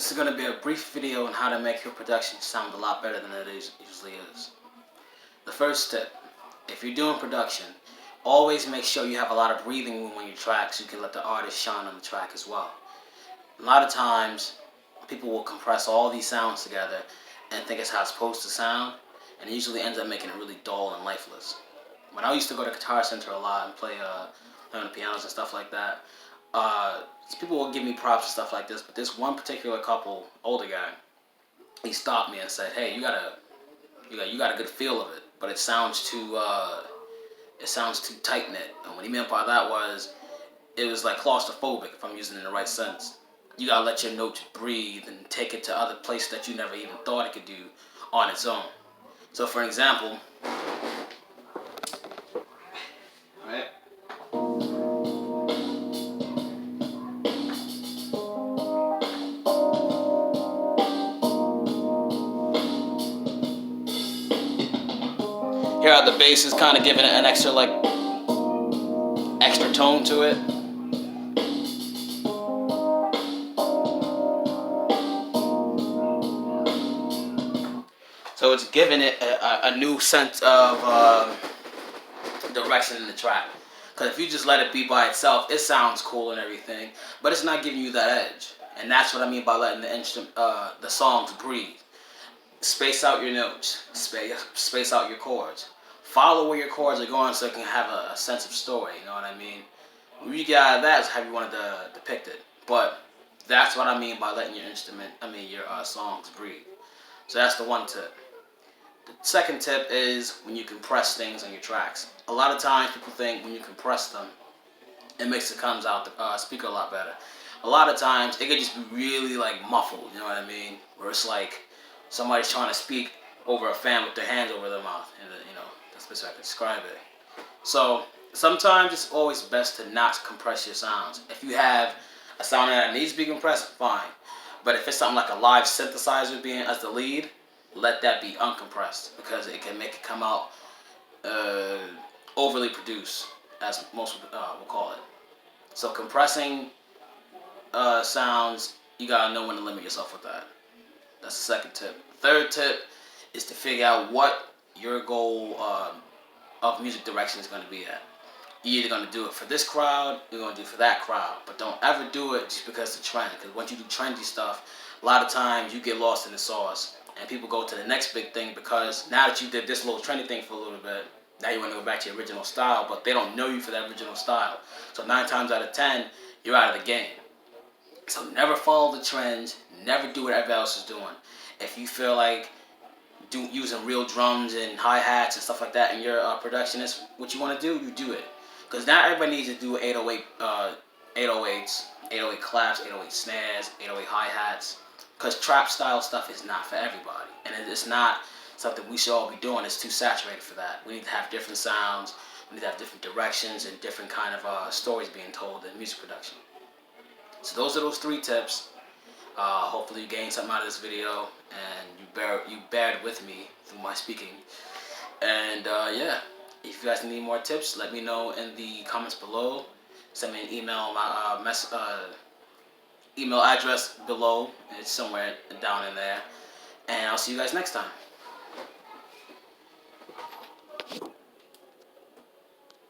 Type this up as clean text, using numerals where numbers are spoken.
This is going to be a brief video on how to make your production sound a lot better than it usually is. The first tip, if you're doing production, always make sure you have a lot of breathing room on your track so you can let the artist shine on the track as well. A lot of times, people will compress all these sounds together and think it's how it's supposed to sound, and it usually ends up making it really dull and lifeless. When I used to go to Guitar Center a lot and play on the pianos and stuff like that, people will give me props and stuff like this, but this one particular couple, older guy, he stopped me and said, "Hey, you got a good feel of it, but it sounds too tight knit." And what he meant by that was, it was like claustrophobic, if I'm using it in the right sense. You gotta let your notes breathe and take it to other places that you never even thought it could do on its own. So, for example, right? Here how the bass is kind of giving it an extra tone to it. So it's giving it a new sense of direction in the track. Because if you just let it be by itself, it sounds cool and everything, but it's not giving you that edge. And that's what I mean by letting the songs breathe. Space out your notes. Space out your chords. Follow where your chords are going so it can have a sense of story. You know what I mean? What you get out of that is how you want to depict it. But that's what I mean by letting your songs breathe. So that's the one tip. The second tip is when you compress things on your tracks. A lot of times people think when you compress them, it makes it comes out the speaker a lot better. A lot of times it could just be really muffled. You know what I mean? Where it's like somebody's trying to speak over a fan with their hands over their mouth. And that's the best way I can describe it. So sometimes it's always best to not compress your sounds. If you have a sound that needs to be compressed, fine. But if it's something like a live synthesizer being as the lead, let that be uncompressed, because it can make it come out overly produced, as most will call it. So compressing sounds, you gotta know when to limit yourself with that. That's the second tip. Third tip is to figure out what your goal of music direction is going to be at. You're either going to do it for this crowd, you're going to do it for that crowd, but don't ever do it just because it's a trend. Because once you do trendy stuff, a lot of times you get lost in the sauce, and people go to the next big thing, because now that you did this little trendy thing for a little bit, now you want to go back to your original style, but they don't know you for that original style. So 9 times out of 10, you're out of the game. So never follow the trends, never do what everybody else is doing. If you feel like using real drums and hi-hats and stuff like that in your production is what you want to do, you do it. Because not everybody needs to do 808s, 808 claps, 808 snares, 808 hi-hats. Because trap style stuff is not for everybody. And it's not something we should all be doing. It's too saturated for that. We need to have different sounds, we need to have different directions and different kind of stories being told in music production. So those are those 3 tips. Hopefully you gained something out of this video, and you bared with me through my speaking. And yeah, if you guys need more tips, let me know in the comments below. Send me an email. My email address below. It's somewhere down in there. And I'll see you guys next time.